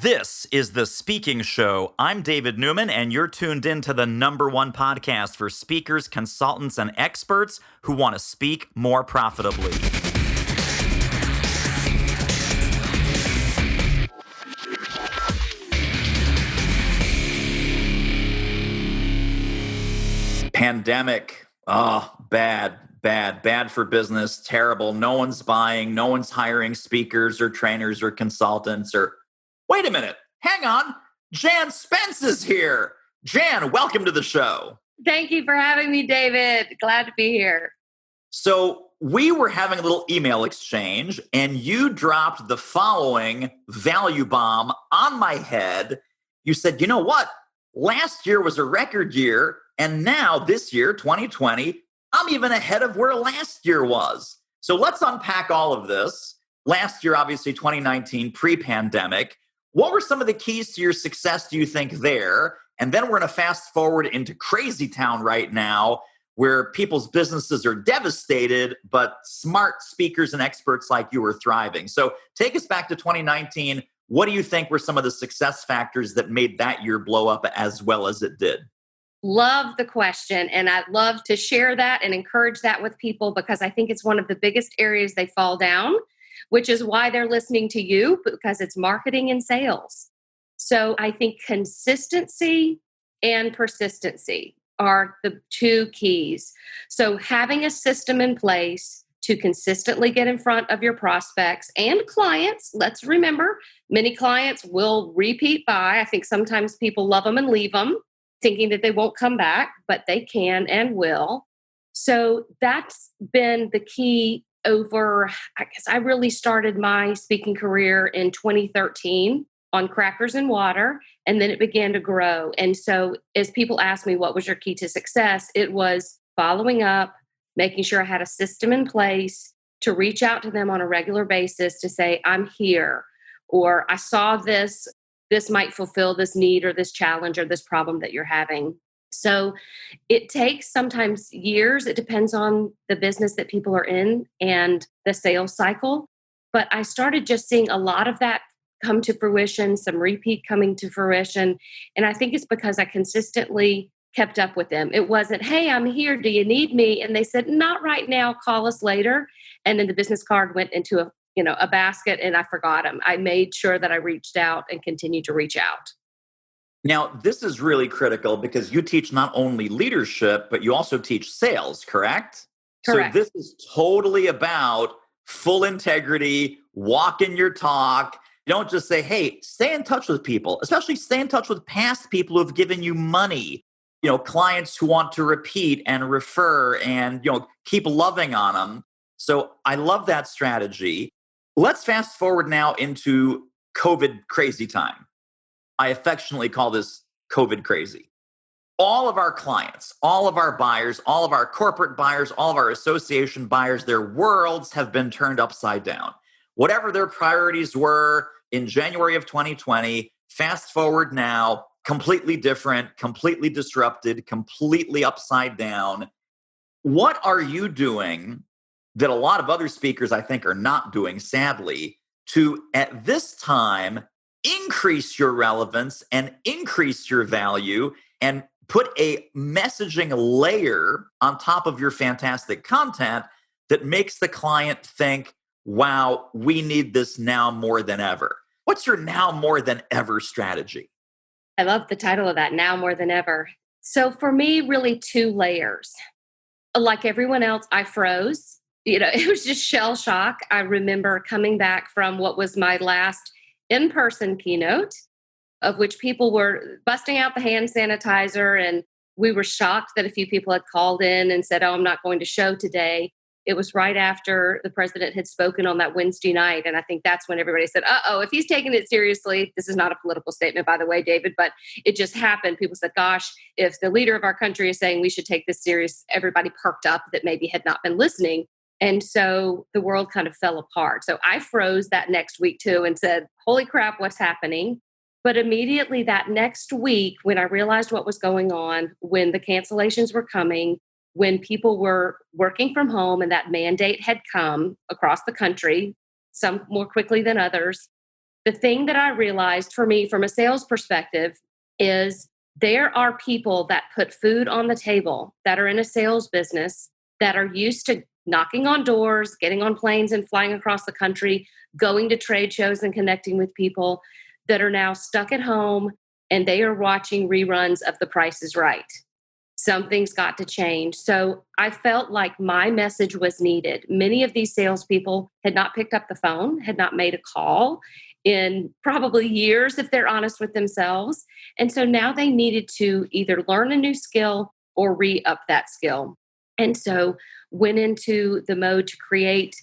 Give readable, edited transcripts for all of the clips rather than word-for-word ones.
This is The Speaking Show. I'm David Newman, and you're tuned in to the #1 podcast for speakers, consultants, and experts who want to speak more profitably. Pandemic. Oh, bad for business. Terrible. No one's buying. No one's hiring speakers or trainers or consultants or... Wait a minute. Hang on. Jan Spence is here. Jan, welcome to the show. Thank you for having me, David. Glad to be here. So we were having a little email exchange, and you dropped the following value bomb on my head. You said, you know what? Last year was a record year, and now this year, 2020, I'm even ahead of where last year was. So let's unpack all of this. Last year, obviously, 2019, pre-pandemic. What were some of the keys to your success, do you think, there? And then we're going to fast forward into crazy town right now, where people's businesses are devastated, but smart speakers and experts like you are thriving. So take us back to 2019. What do you think were some of the success factors that made that year blow up as well as it did? Love the question. And I'd love to share that and encourage that with people because I think it's one of the biggest areas they fall down, which is why they're listening to you, because it's marketing and sales. So I think consistency and persistency are the two keys. So having a system in place to consistently get in front of your prospects and clients. Let's remember, many clients will repeat buy. I think sometimes people love them and leave them, thinking that they won't come back, but they can and will. So that's been the key over, I guess I really started my speaking career in 2013 on crackers and water, and then it began to grow. And so as people ask me, what was your key to success? It was following up, making sure I had a system in place to reach out to them on a regular basis to say, I'm here, or I saw this might fulfill this need or this challenge or this problem that you're having. So it takes sometimes years. It depends on the business that people are in and the sales cycle. But I started just seeing a lot of that come to fruition, some repeat coming to fruition. And I think it's because I consistently kept up with them. It wasn't, hey, I'm here. Do you need me? And they said, not right now. Call us later. And then the business card went into a basket and I forgot them. I made sure that I reached out and continued to reach out. Now, this is really critical because you teach not only leadership, but you also teach sales, correct? Correct. So this is totally about full integrity, walking your talk. You don't just say, hey, stay in touch with people, especially stay in touch with past people who have given you money, clients who want to repeat and refer and, keep loving on them. So I love that strategy. Let's fast forward now into COVID crazy time. I affectionately call this COVID crazy. All of our clients, all of our buyers, all of our corporate buyers, all of our association buyers, their worlds have been turned upside down. Whatever their priorities were in January of 2020, fast forward now, completely different, completely disrupted, completely upside down. What are you doing that a lot of other speakers, I think, are not doing, sadly, to, at this time, increase your relevance and increase your value and put a messaging layer on top of your fantastic content that makes the client think, wow, we need this now more than ever? What's your now more than ever strategy? I love the title of that, Now More Than Ever. So for me, really two layers. Like everyone else, I froze. It was just shell shock. I remember coming back from what was my last in-person keynote, of which people were busting out the hand sanitizer, and we were shocked that a few people had called in and said, oh, I'm not going to show today. It was right after the president had spoken on that Wednesday night, and I think that's when everybody said, uh-oh, if he's taking it seriously, this is not a political statement, by the way, David, but it just happened. People said, gosh, if the leader of our country is saying we should take this serious, everybody perked up that maybe had not been listening. And so the world kind of fell apart. So I froze that next week too and said, holy crap, what's happening? But immediately that next week, when I realized what was going on, when the cancellations were coming, when people were working from home and that mandate had come across the country, some more quickly than others, The thing that I realized for me from a sales perspective is there are people that put food on the table that are in a sales business that are used to knocking on doors, getting on planes and flying across the country, going to trade shows and connecting with people that are now stuck at home and they are watching reruns of The Price is Right. Something's got to change. So I felt like my message was needed. Many of these salespeople had not picked up the phone, had not made a call in probably years, if they're honest with themselves. And so now they needed to either learn a new skill or re-up that skill. And so went into the mode to create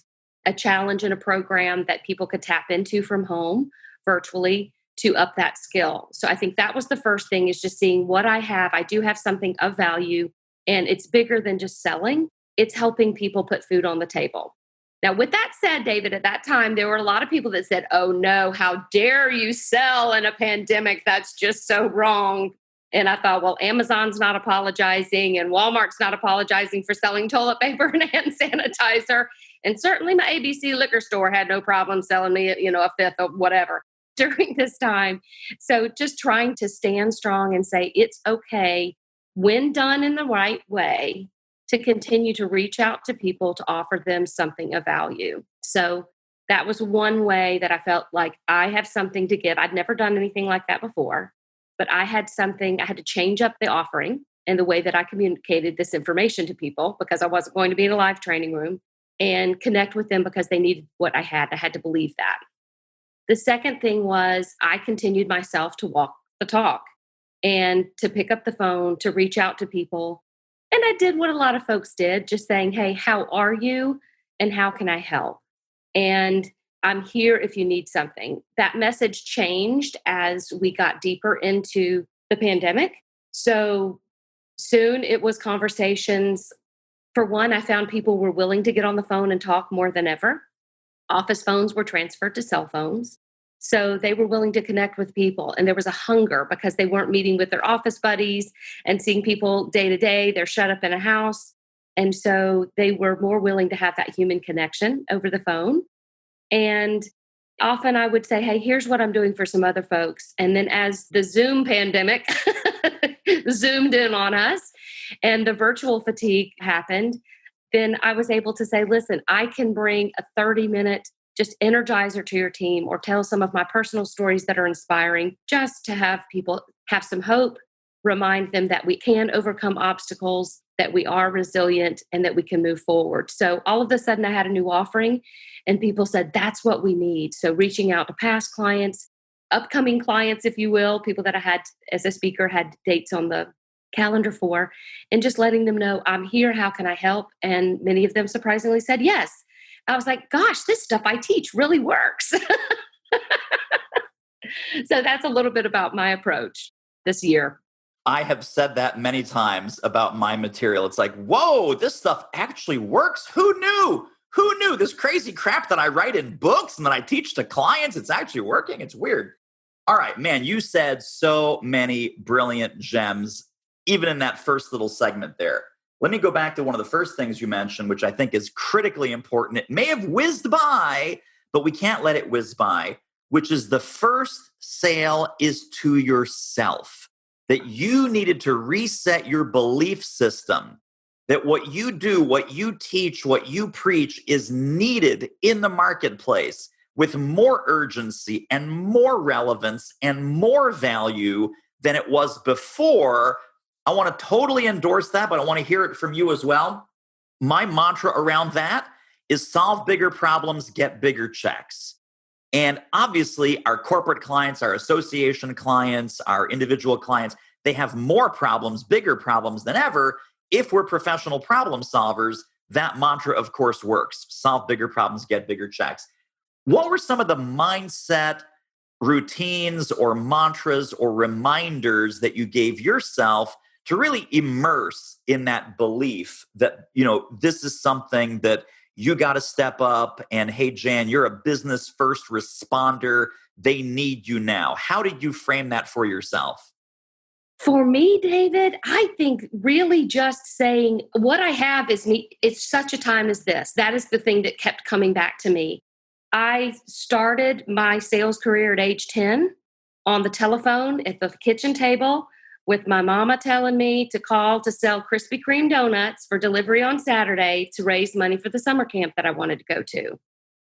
a challenge and a program that people could tap into from home virtually to up that skill. So I think that was the first thing, is just seeing what I have. I do have something of value, and it's bigger than just selling. It's helping people put food on the table. Now, with that said, David, at that time, there were a lot of people that said, oh no, how dare you sell in a pandemic? That's just so wrong. And I thought, well, Amazon's not apologizing and Walmart's not apologizing for selling toilet paper and hand sanitizer. And certainly my ABC liquor store had no problem selling me, a fifth of whatever during this time. So just trying to stand strong and say it's okay, when done in the right way, to continue to reach out to people to offer them something of value. So that was one way that I felt like I have something to give. I'd never done anything like that before, but I had to change up the offering and the way that I communicated this information to people, because I wasn't going to be in a live training room, and connect with them because they needed what I had. I had to believe that. The second thing was I continued myself to walk the talk and to pick up the phone, to reach out to people. And I did what a lot of folks did, just saying, hey, how are you? And how can I help? And I'm here if you need something. That message changed as we got deeper into the pandemic. So soon it was conversations. For one, I found people were willing to get on the phone and talk more than ever. Office phones were transferred to cell phones. So they were willing to connect with people. And there was a hunger because they weren't meeting with their office buddies and seeing people day to day. They're shut up in a house. And so they were more willing to have that human connection over the phone. And often I would say, hey, here's what I'm doing for some other folks. And then as the Zoom pandemic zoomed in on us and the virtual fatigue happened, then I was able to say, listen, I can bring a 30-minute just energizer to your team, or tell some of my personal stories that are inspiring, just to have people have some hope, remind them that we can overcome obstacles, that we are resilient, and that we can move forward. So all of a sudden I had a new offering and people said, that's what we need. So reaching out to past clients, upcoming clients, if you will, people that I had as a speaker had dates on the calendar for, and just letting them know, I'm here, how can I help? And many of them surprisingly said yes. I was like, gosh, this stuff I teach really works. So that's a little bit about my approach this year. I have said that many times about my material. It's like, whoa, this stuff actually works. Who knew? Who knew? This crazy crap that I write in books and that I teach to clients, it's actually working. It's weird. All right, man, you said so many brilliant gems, even in that first little segment there. Let me go back to one of the first things you mentioned, which I think is critically important. It may have whizzed by, but we can't let it whiz by, which is the first sale is to yourself. That you needed to reset your belief system, that what you do, what you teach, what you preach is needed in the marketplace with more urgency and more relevance and more value than it was before. I want to totally endorse that, but I want to hear it from you as well. My mantra around that is solve bigger problems, get bigger checks. And obviously, our corporate clients, our association clients, our individual clients, they have more problems, bigger problems than ever. If we're professional problem solvers, that mantra, of course, works. Solve bigger problems, get bigger checks. What were some of the mindset routines or mantras or reminders that you gave yourself to really immerse in that belief that, this is something that you got to step up, and hey, Jan, you're a business first responder. They need you now. How did you frame that for yourself? For me, David, I think really just saying what I have is me. It's such a time as this. That is the thing that kept coming back to me. I started my sales career at age 10 on the telephone at the kitchen table with my mama telling me to call to sell Krispy Kreme donuts for delivery on Saturday to raise money for the summer camp that I wanted to go to.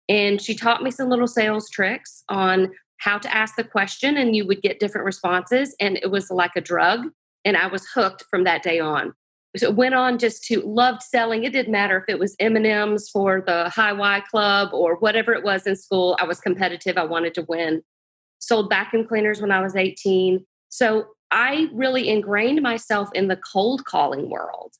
And she taught me some little sales tricks on how to ask the question, and you would get different responses. And it was like a drug. And I was hooked from that day on. So it went on just to loved selling. It didn't matter if it was M&Ms for the high Y club or whatever it was in school. I was competitive. I wanted to win. Sold vacuum cleaners when I was 18. So I really ingrained myself in the cold calling world.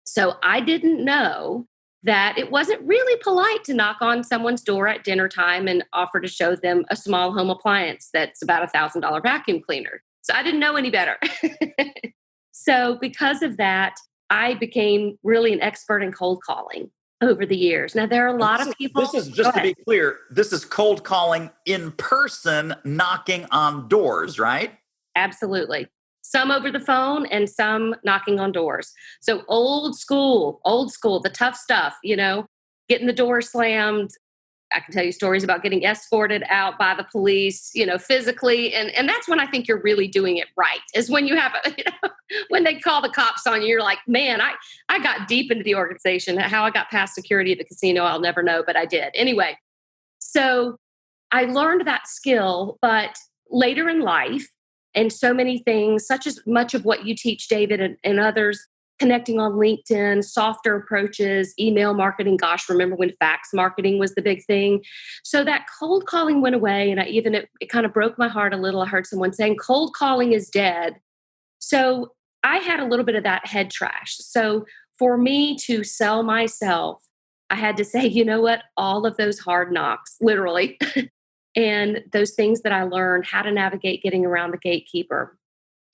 So I didn't know that it wasn't really polite to knock on someone's door at dinner time and offer to show them a small home appliance that's about $1,000 vacuum cleaner. So I didn't know any better. So because of that, I became really an expert in cold calling over the years. Now, there are a lot of people. This is just to be clear, this is cold calling in person, knocking on doors, right? Absolutely. Some over the phone and some knocking on doors. So old school, the tough stuff, getting the door slammed. I can tell you stories about getting escorted out by the police, physically. And that's when I think you're really doing it right, is when you have, when they call the cops on you, you're like, man, I got deep into the organization. How I got past security at the casino, I'll never know, but I did. Anyway, so I learned that skill, but later in life, and so many things, such as much of what you teach, David, and others, connecting on LinkedIn, softer approaches, email marketing. Gosh, remember when fax marketing was the big thing? So that cold calling went away. And it kind of broke my heart a little. I heard someone saying cold calling is dead. So I had a little bit of that head trash. So for me to sell myself, I had to say, you know what? All of those hard knocks, literally, and those things that I learned, how to navigate getting around the gatekeeper,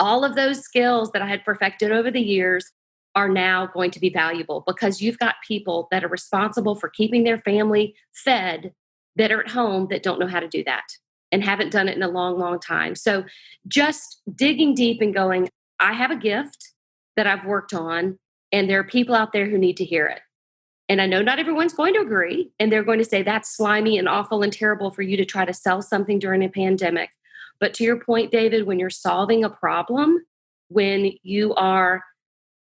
all of those skills that I had perfected over the years are now going to be valuable because you've got people that are responsible for keeping their family fed that are at home that don't know how to do that and haven't done it in a long, long time. So just digging deep and going, I have a gift that I've worked on, and there are people out there who need to hear it. And I know not everyone's going to agree, and they're going to say that's slimy and awful and terrible for you to try to sell something during a pandemic. But to your point, David, when you're solving a problem, when you are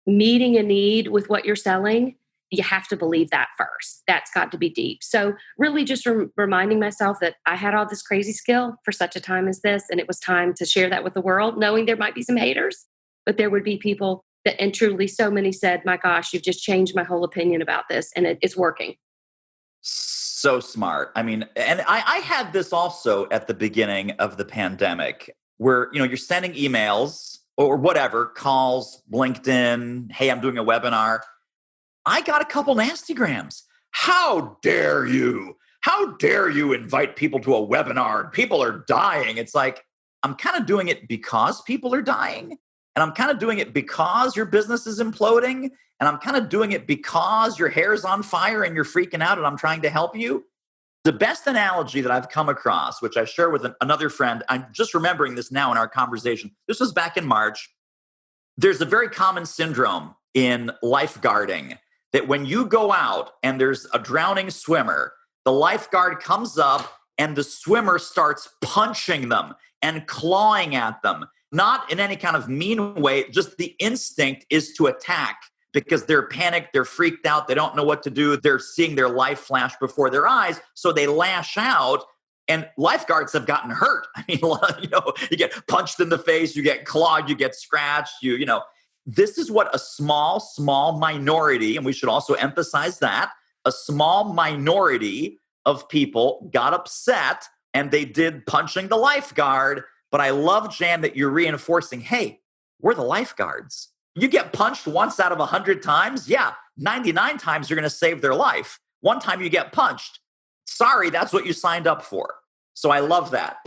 meeting a need with what you're selling, you have to believe that first. That's got to be deep. So really just reminding myself that I had all this crazy skill for such a time as this, and it was time to share that with the world, knowing there might be some haters, but there would be people that, and truly so many said, my gosh, you've just changed my whole opinion about this, and it's working. So smart. I mean, and I had this also at the beginning of the pandemic where, you're sending emails or whatever, calls, LinkedIn, hey, I'm doing a webinar. I got a couple nasty grams. How dare you? How dare you invite people to a webinar? People are dying. It's like, I'm kind of doing it because people are dying. And I'm kind of doing it because your business is imploding. And I'm kind of doing it because your hair's on fire and you're freaking out and I'm trying to help you. The best analogy that I've come across, which I share with another friend, I'm just remembering this now in our conversation. This was back in March. There's a very common syndrome in lifeguarding that when you go out and there's a drowning swimmer, the lifeguard comes up and the swimmer starts punching them and clawing at them. Not in any kind of mean way, just the instinct is to attack because they're panicked, they're freaked out, they don't know what to do, they're seeing their life flash before their eyes, so they lash out, and lifeguards have gotten hurt. I mean, you get punched in the face, you get clawed, you get scratched, this is what a small minority, and we should also emphasize that, a small minority of people got upset and they did punching the lifeguard. But I love, Jan, that you're reinforcing, hey, we're the lifeguards. You get punched once out of 100 times. Yeah, 99 times you're going to save their life. One time you get punched. Sorry, that's what you signed up for. So I love that.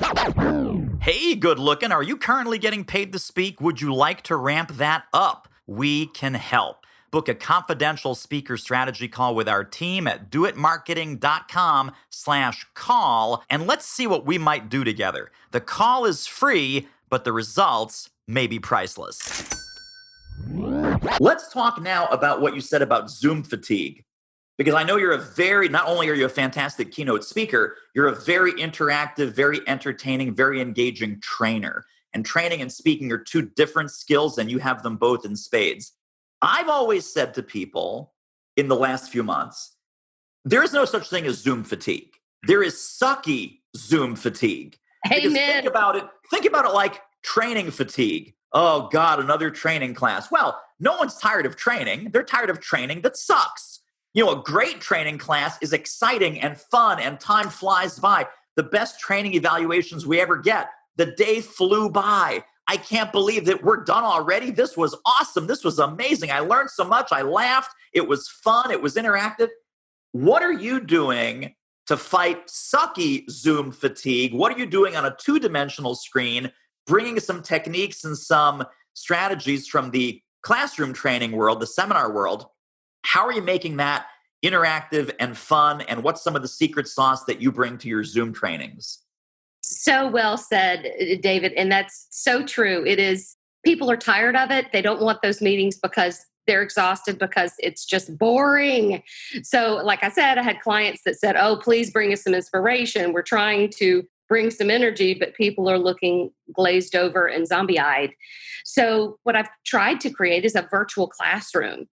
Hey, good looking. Are you currently getting paid to speak? Would you like to ramp that up? We can help. Book a confidential speaker strategy call with our team at doitmarketing.com/call, and let's see what we might do together. The call is free, but the results may be priceless. Let's talk now about what you said about Zoom fatigue, Because I know not only are you a fantastic keynote speaker, you're a very interactive, very entertaining, very engaging trainer. And training and speaking are two different skills, and you have them both in spades. I've always said to people in the last few months, there is no such thing as Zoom fatigue. There is sucky Zoom fatigue. Because Amen. think about it like training fatigue. Oh God, another training class. Well, no one's tired of training. They're tired of training that sucks. A great training class is exciting and fun and time flies by. The best training evaluations we ever get, the day flew by. I can't believe that we're done already. This was awesome. This was amazing. I learned so much. I laughed. It was fun. It was interactive. What are you doing to fight sucky Zoom fatigue? What are you doing on a two-dimensional screen, bringing some techniques and some strategies from the classroom training world, the seminar world? How are you making that interactive and fun? And what's some of the secret sauce that you bring to your Zoom trainings? So well said, David. And that's so true. It is, people are tired of it. They don't want those meetings because they're exhausted, because it's just boring. So like I said, I had clients that said, oh, please bring us some inspiration. We're trying to bring some energy, but people are looking glazed over and zombie-eyed. So what I've tried to create is a virtual classroom.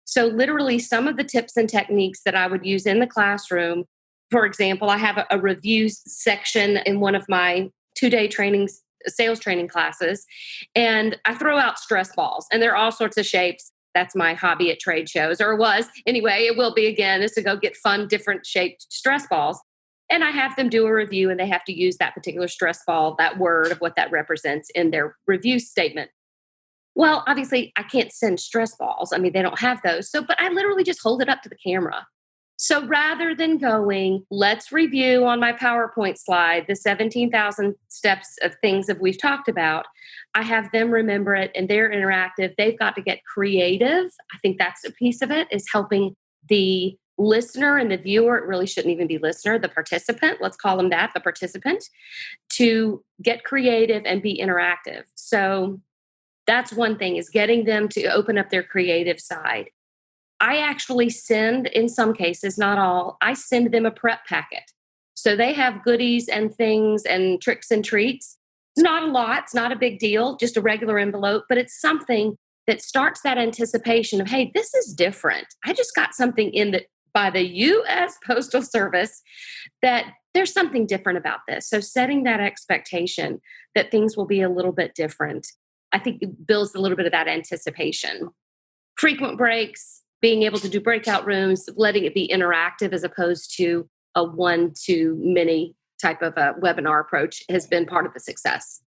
So literally some of the tips and techniques that I would use in the classroom, for example, I have a review section in one of my 2-day trainings, sales training classes, and I throw out stress balls, and they're all sorts of shapes. That's my hobby at trade shows, or it was. Anyway, it will be again, is to go get fun, different shaped stress balls. And I have them do a review, and they have to use that particular stress ball, that word of what that represents in their review statement. Well, obviously, I can't send stress balls. I mean, they don't have those. But I literally just hold it up to the camera. So rather than going, let's review on my PowerPoint slide the 17,000 steps of things that we've talked about, I have them remember it, and they're interactive. They've got to get creative. I think that's a piece of it, is helping the listener and the viewer. It really shouldn't even be listener, the participant. Let's call them that, the participant, to get creative and be interactive. So that's one thing, is getting them to open up their creative side. I actually send, in some cases, not all, I send them a prep packet. So they have goodies and things and tricks and treats. It's not a lot. It's not a big deal, just a regular envelope, but it's something that starts that anticipation of, hey, this is different. I just got something by the U.S. Postal Service that there's something different about this. So setting that expectation that things will be a little bit different, I think it builds a little bit of that anticipation. Frequent breaks, being able to do breakout rooms, letting it be interactive as opposed to a one-to-many type of a webinar approach has been part of the success.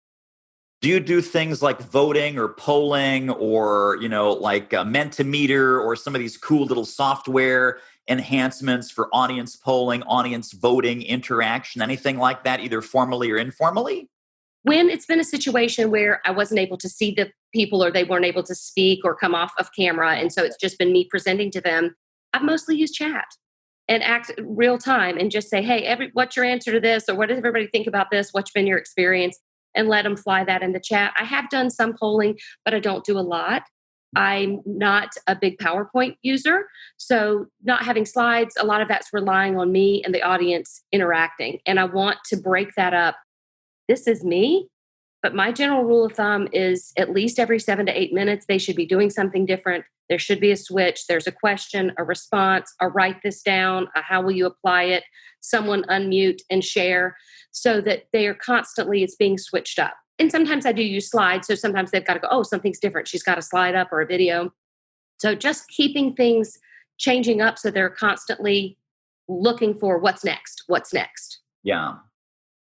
Do you do things like voting or polling or, like Mentimeter or some of these cool little software enhancements for audience polling, audience voting, interaction, anything like that, either formally or informally? When it's been a situation where I wasn't able to see the people, or they weren't able to speak or come off of camera, and so it's just been me presenting to them, I've mostly used chat and act real time and just say, hey, what's your answer to this? Or what does everybody think about this? What's been your experience? And let them fly that in the chat. I have done some polling, but I don't do a lot. I'm not a big PowerPoint user. So not having slides, a lot of that's relying on me and the audience interacting. And I want to break that up. This is me, but my general rule of thumb is at least every 7 to 8 minutes, they should be doing something different. There should be a switch. There's a question, a response, a write this down, a how will you apply it, someone unmute and share, so that they are constantly, it's being switched up. And sometimes I do use slides. So sometimes they've got to go, oh, something's different. She's got a slide up or a video. So just keeping things changing up so they're constantly looking for what's next. Yeah.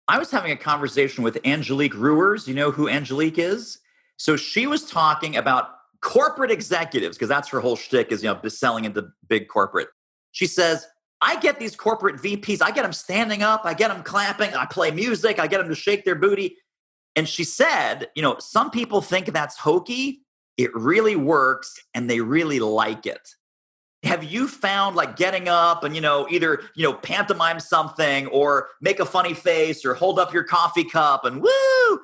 I was having a conversation with Angelique Ruers. You know who Angelique is? So she was talking about corporate executives, because that's her whole shtick, is, selling into big corporate. She says, I get these corporate VPs, I get them standing up, I get them clapping, I play music, I get them to shake their booty. And she said, some people think that's hokey. It really works, and they really like it. Have you found, like, getting up and, either, pantomime something or make a funny face or hold up your coffee cup and woo?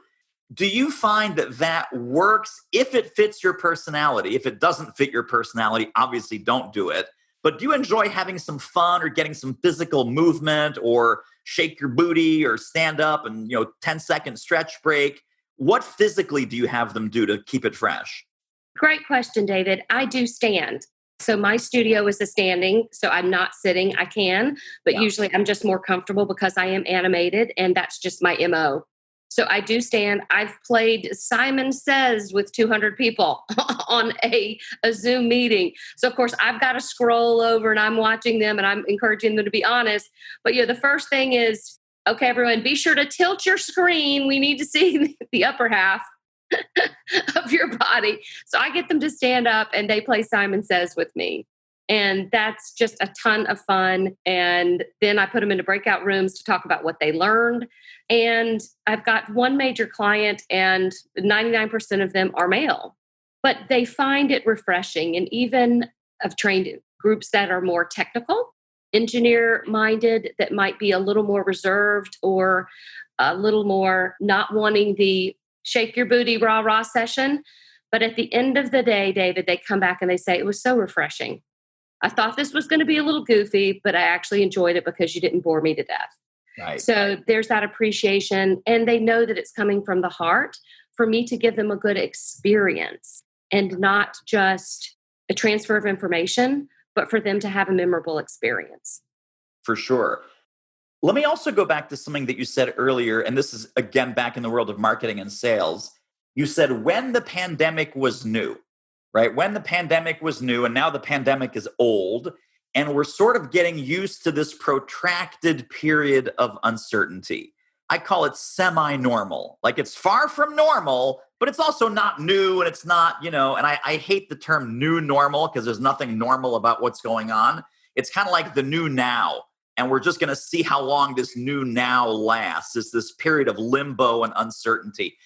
Do you find that works if it fits your personality? If it doesn't fit your personality, obviously don't do it. But do you enjoy having some fun or getting some physical movement or shake your booty or stand up and, 10-second stretch break? What physically do you have them do to keep it fresh? Great question, David. I do stand. So my studio is a standing, so I'm not sitting. I can, but Yeah. usually I'm just more comfortable because I am animated and that's just my MO. So I do stand. I've played Simon Says with 200 people on a Zoom meeting. So of course I've got to scroll over and I'm watching them and I'm encouraging them to be honest. But the first thing is, okay, everyone, be sure to tilt your screen. We need to see the upper half of your body. So I get them to stand up and they play Simon Says with me. And that's just a ton of fun. And then I put them into breakout rooms to talk about what they learned. And I've got one major client and 99% of them are male, but they find it refreshing. And even I've trained groups that are more technical, engineer minded, that might be a little more reserved or a little more not wanting the shake your booty, rah, rah session. But at the end of the day, David, they come back and they say, it was so refreshing. I thought this was going to be a little goofy, but I actually enjoyed it because you didn't bore me to death. Right. So there's that appreciation. And they know that it's coming from the heart for me to give them a good experience and not just a transfer of information, but for them to have a memorable experience. For sure. Let me also go back to something that you said earlier, and this is, again, back in the world of marketing and sales. You said when the pandemic was new, right? When the pandemic was new, and now the pandemic is old, and we're sort of getting used to this protracted period of uncertainty. I call it semi-normal. Like it's far from normal, but it's also not new, and it's not, and I hate the term new normal because there's nothing normal about what's going on. It's kind of like the new now. And we're just going to see how long this new now lasts. It's this period of limbo and uncertainty.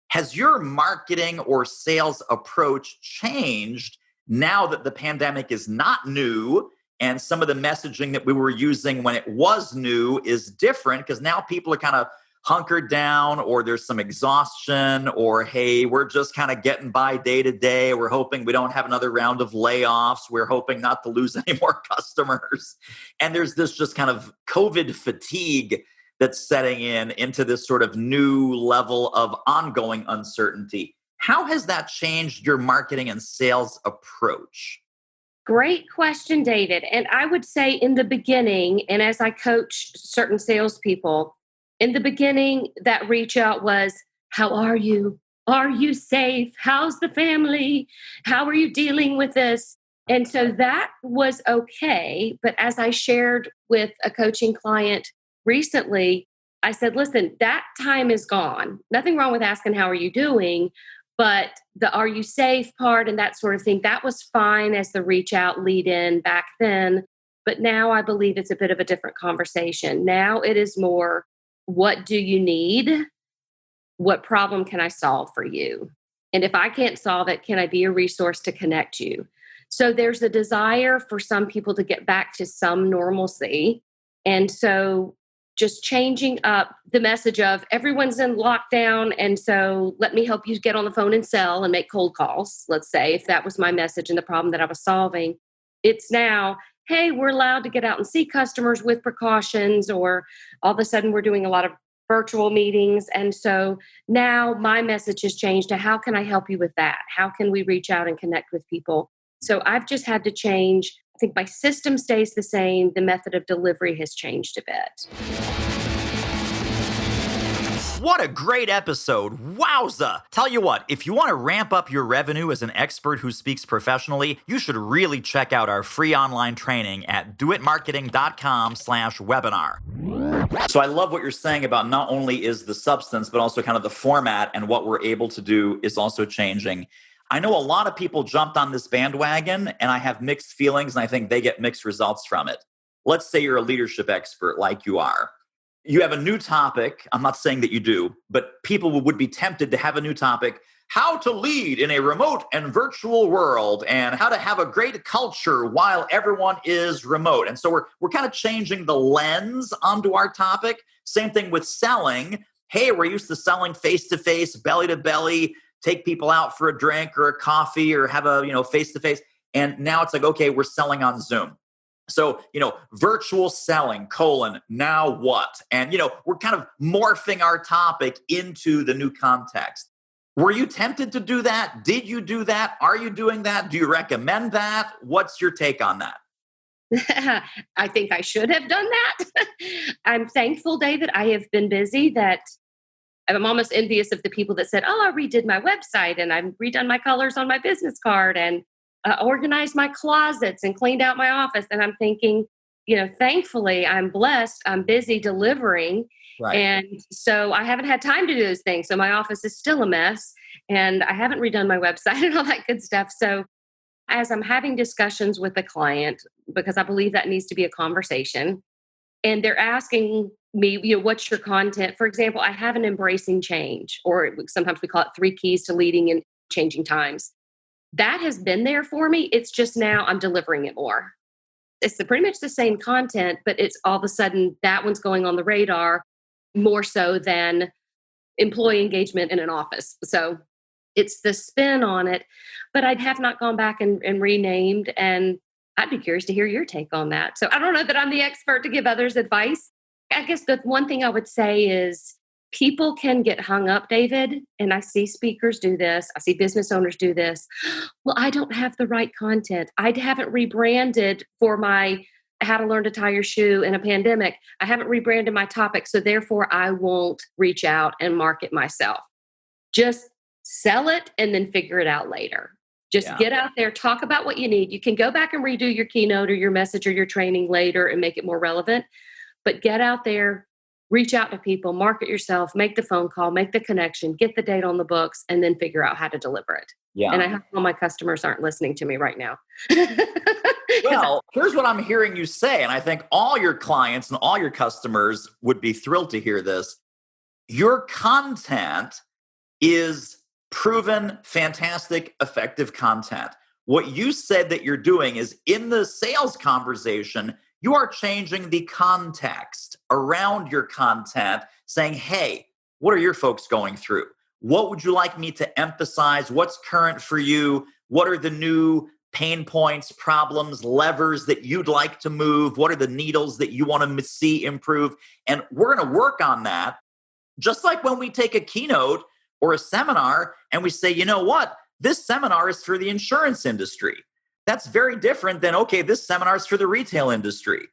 Has your marketing or sales approach changed now that the pandemic is not new and some of the messaging that we were using when it was new is different because now people are kind of hunkered down or there's some exhaustion or, hey, we're just kind of getting by day to day. We're hoping we don't have another round of layoffs. We're hoping not to lose any more customers. And there's this just kind of COVID fatigue that's setting into this sort of new level of ongoing uncertainty. How has that changed your marketing and sales approach? Great question, David. And I would say in the beginning, and as I coach certain salespeople, in the beginning, that reach out was, how are you? Are you safe? How's the family? How are you dealing with this? And so that was okay. But as I shared with a coaching client recently, I said, listen, that time is gone. Nothing wrong with asking, how are you doing? But the are you safe part and that sort of thing, that was fine as the reach out lead in back then. But now I believe it's a bit of a different conversation. Now it is more, what do you need? What problem can I solve for you? And if I can't solve it, can I be a resource to connect you? So there's a desire for some people to get back to some normalcy. And so just changing up the message of everyone's in lockdown. And so let me help you get on the phone and sell and make cold calls. Let's say if that was my message and the problem that I was solving, it's now, hey, we're allowed to get out and see customers with precautions, or all of a sudden we're doing a lot of virtual meetings. And so now my message has changed to how can I help you with that? How can we reach out and connect with people? So I've just had to change. I think my system stays the same. The method of delivery has changed a bit. What a great episode. Wowza. Tell you what, if you want to ramp up your revenue as an expert who speaks professionally, you should really check out our free online training at doitmarketing.com/webinar. So I love what you're saying about not only is the substance, but also kind of the format and what we're able to do is also changing. I know a lot of people jumped on this bandwagon and I have mixed feelings and I think they get mixed results from it. Let's say you're a leadership expert like you are. You have a new topic. I'm not saying that you do, but people would be tempted to have a new topic, how to lead in a remote and virtual world and how to have a great culture while everyone is remote. And so we're kind of changing the lens onto our topic. Same thing with selling. Hey, we're used to selling face-to-face, belly-to-belly, take people out for a drink or a coffee or have a, face-to-face. And now it's like, okay, we're selling on Zoom. So, virtual selling, now what? And, we're kind of morphing our topic into the new context. Were you tempted to do that? Did you do that? Are you doing that? Do you recommend that? What's your take on that? I think I should have done that. I'm thankful, David. I have been busy that I'm almost envious of the people that said, I redid my website and I've redone my colors on my business card and organized my closets and cleaned out my office. And I'm thinking, thankfully I'm blessed. I'm busy delivering. Right. And so I haven't had time to do those things. So my office is still a mess and I haven't redone my website and all that good stuff. So as I'm having discussions with a client, because I believe that needs to be a conversation, and they're asking me, what's your content? For example, I have an embracing change, or sometimes we call it 3 keys to leading in changing times. That has been there for me. It's just now I'm delivering it more. It's pretty much the same content, but it's all of a sudden that one's going on the radar more so than employee engagement in an office. So it's the spin on it, but I have not gone back and renamed, and I'd be curious to hear your take on that. So I don't know that I'm the expert to give others advice. I guess the one thing I would say is people can get hung up, David, and I see speakers do this. I see business owners do this. Well, I don't have the right content. I haven't rebranded for my how to learn to tie your shoe in a pandemic. I haven't rebranded my topic, so therefore I won't reach out and market myself. Just sell it and then figure it out later. Just get out there, talk about what you need. You can go back and redo your keynote or your message or your training later and make it more relevant. But get out there, reach out to people, market yourself, make the phone call, make the connection, get the date on the books, and then figure out how to deliver it. Yeah. And I hope all my customers aren't listening to me right now. Well, here's what I'm hearing you say, and I think all your clients and all your customers would be thrilled to hear this. Your content is proven, fantastic, effective content. What you said that you're doing is in the sales conversation, you are changing the context around your content, saying, hey, what are your folks going through? What would you like me to emphasize? What's current for you? What are the new pain points, problems, levers that you'd like to move? What are the needles that you want to see improve? And we're going to work on that. Just like when we take a keynote or a seminar and we say, you know what, this seminar is for the insurance industry. That's very different than, okay, this seminar is for the retail industry.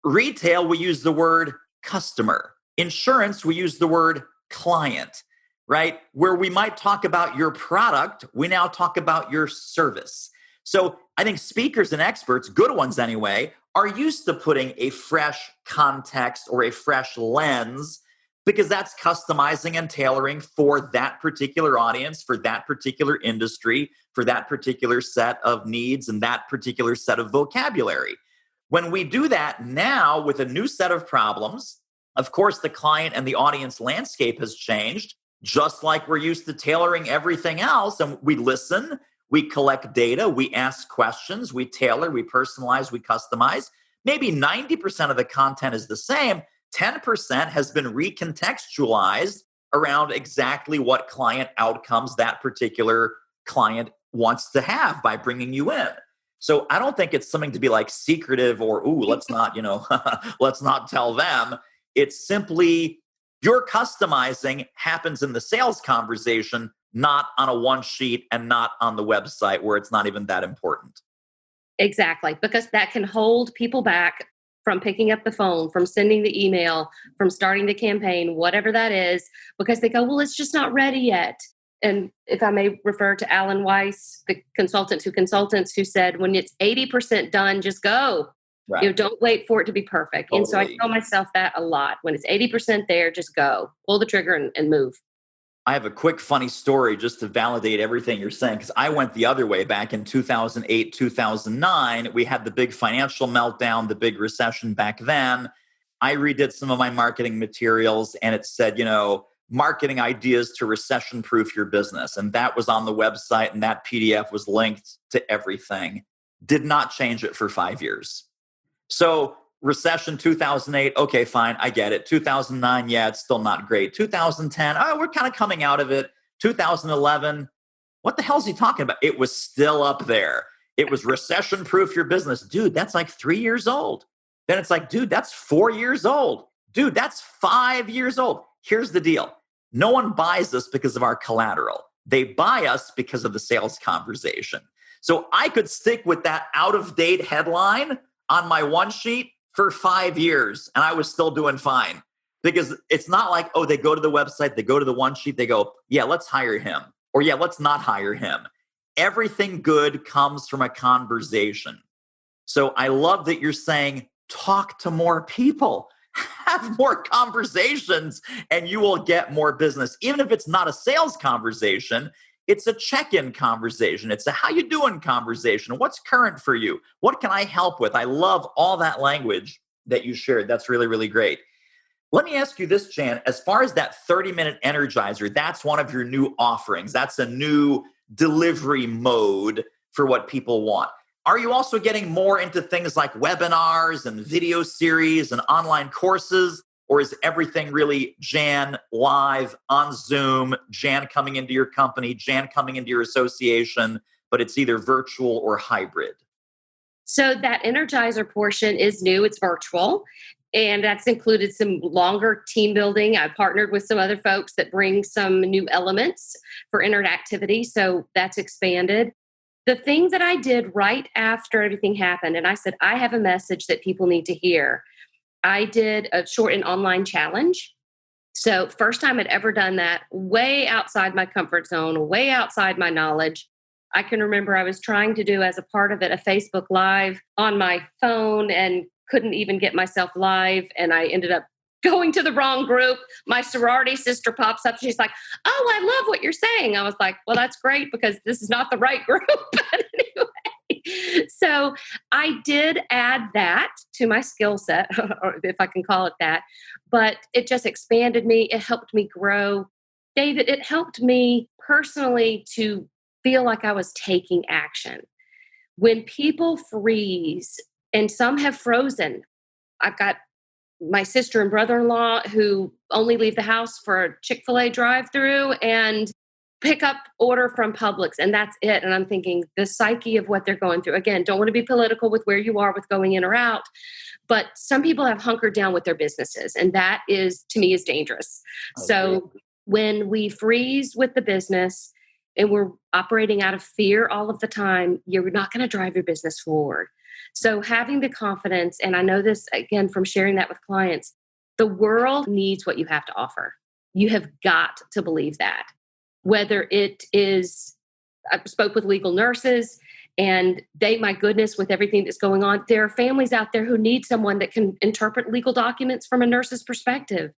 Retail, we use the word customer. Insurance, we use the word client, right? Where we might talk about your product, we now talk about your service. So I think speakers and experts, good ones anyway, are used to putting a fresh context or a fresh lens because that's customizing and tailoring for that particular audience, for that particular industry, for that particular set of needs and that particular set of vocabulary. When we do that now with a new set of problems, of course, the client and the audience landscape has changed, just like we're used to tailoring everything else. And we listen, we collect data, we ask questions, we tailor, we personalize, we customize. Maybe 90% of the content is the same. 10% has been recontextualized around exactly what client outcomes that particular client wants to have by bringing you in. So I don't think it's something to be like secretive or, let's not, let's not tell them. It's simply your customizing happens in the sales conversation, not on a one sheet and not on the website where it's not even that important. Exactly, because that can hold people back from picking up the phone, from sending the email, from starting the campaign, whatever that is, because they go, well, it's just not ready yet. And if I may refer to Alan Weiss, the consultants who said, when it's 80% done, just go. Right. Don't wait for it to be perfect. Totally. And so I tell myself that a lot. When it's 80% there, just go. Pull the trigger and move. I have a quick funny story just to validate everything you're saying, because I went the other way back in 2008, 2009. We had the big financial meltdown, the big recession back then. I redid some of my marketing materials and it said, marketing ideas to recession-proof your business. And that was on the website and that PDF was linked to everything. Did not change it for 5 years. So recession 2008, okay, fine, I get it. 2009, yeah, it's still not great. 2010, we're kind of coming out of it. 2011, what the hell is he talking about? It was still up there. It was recession proof your business. Dude, that's like 3 years old. Then it's like, dude, that's 4 years old. Dude, that's 5 years old. Here's the deal. No one buys us because of our collateral. They buy us because of the sales conversation. So I could stick with that out of date headline on my one sheet for 5 years and I was still doing fine. Because it's not like, oh, they go to the website, they go to the one sheet, they go, yeah, let's hire him. Or yeah, let's not hire him. Everything good comes from a conversation. So I love that you're saying, talk to more people, have more conversations, and you will get more business. Even if it's not a sales conversation, it's a check-in conversation. It's a how you doing conversation. What's current for you? What can I help with? I love all that language that you shared. That's really, really great. Let me ask you this, Jan. As far as that 30-minute energizer, that's one of your new offerings. That's a new delivery mode for what people want. Are you also getting more into things like webinars and video series and online courses? Or is everything really Jan live on Zoom, Jan coming into your company, Jan coming into your association, but it's either virtual or hybrid? So that Energizer portion is new. It's virtual. And that's included some longer team building. I've partnered with some other folks that bring some new elements for interactivity. So that's expanded. The thing that I did right after everything happened, and I said, I have a message that people need to hear. I did a short and online challenge. So first time I'd ever done that, way outside my comfort zone, way outside my knowledge. I can remember I was trying to do as a part of it a Facebook Live on my phone and couldn't even get myself live. And I ended up going to the wrong group. My sorority sister pops up. She's like, oh, I love what you're saying. I was like, well, that's great because this is not the right group. But anyway, so I did add that to my skill set, or if I can call it that. But it just expanded me. It helped me grow. David, it helped me personally to feel like I was taking action. When people freeze, and some have frozen. I've got my sister and brother-in-law who only leave the house for a Chick-fil-A drive-through and pick up order from Publix, and that's it. And I'm thinking the psyche of what they're going through. Again, don't want to be political with where you are with going in or out, but some people have hunkered down with their businesses, and that is, to me, is dangerous. Okay. So when we freeze with the business and we're operating out of fear all of the time, you're not going to drive your business forward. So having the confidence, and I know this again from sharing that with clients, the world needs what you have to offer. You have got to believe that. Whether it is, I spoke with legal nurses, and they, my goodness, with everything that's going on, there are families out there who need someone that can interpret legal documents from a nurse's perspective.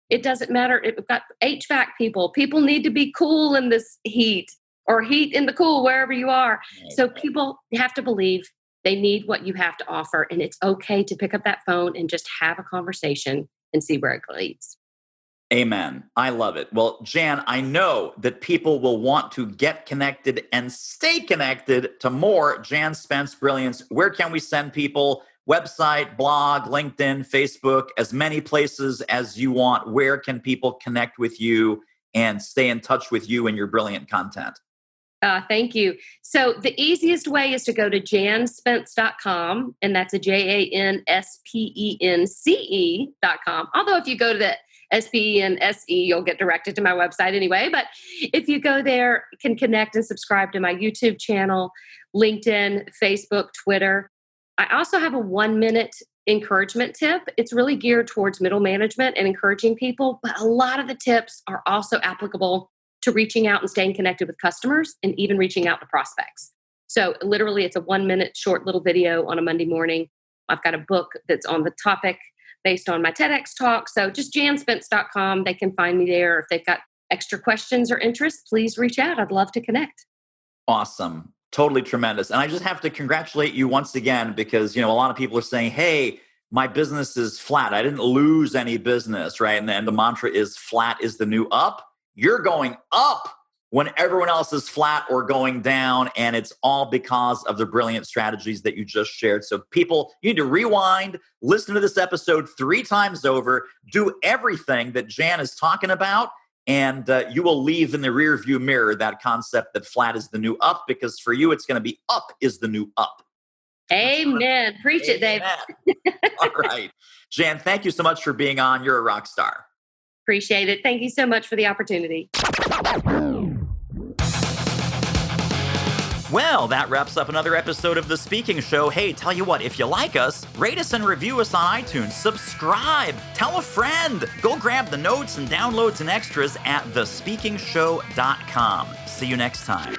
It doesn't matter. We've got HVAC people. People need to be cool in this heat, or heat in the cool, wherever you are. So people have to believe they need what you have to offer, and it's okay to pick up that phone and just have a conversation and see where it leads. Amen. I love it. Well, Jan, I know that people will want to get connected and stay connected to more Jan Spence Brilliance. Where can we send people? Website, blog, LinkedIn, Facebook, as many places as you want. Where can people connect with you and stay in touch with you and your brilliant content? Thank you. So the easiest way is to go to janspence.com, and that's a JANSPENCE.com. Although if you go to the SPENSE, you'll get directed to my website anyway. But if you go there, you can connect and subscribe to my YouTube channel, LinkedIn, Facebook, Twitter. I also have a 1-minute encouragement tip. It's really geared towards middle management and encouraging people, but a lot of the tips are also applicable to reaching out and staying connected with customers and even reaching out to prospects. So literally it's a 1-minute short little video on a Monday morning. I've got a book that's on the topic based on my TEDx talk. So just janspence.com. They can find me there. If they've got extra questions or interests, please reach out. I'd love to connect. Awesome. Totally tremendous. And I just have to congratulate you once again, because, a lot of people are saying, hey, my business is flat. I didn't lose any business, right? And then the mantra is flat is the new up. You're going up when everyone else is flat or going down. And it's all because of the brilliant strategies that you just shared. So people, you need to rewind, listen to this episode 3 times over, do everything that Jan is talking about, And you will leave in the rear view mirror that concept that flat is the new up, because for you, it's going to be up is the new up. Amen. Preach it, Dave. All right. Jan, thank you so much for being on. You're a rock star. Appreciate it. Thank you so much for the opportunity. Well, that wraps up another episode of The Speaking Show. Hey, tell you what, if you like us, rate us and review us on iTunes. Subscribe. Tell a friend. Go grab the notes and downloads and extras at thespeakingshow.com. See you next time.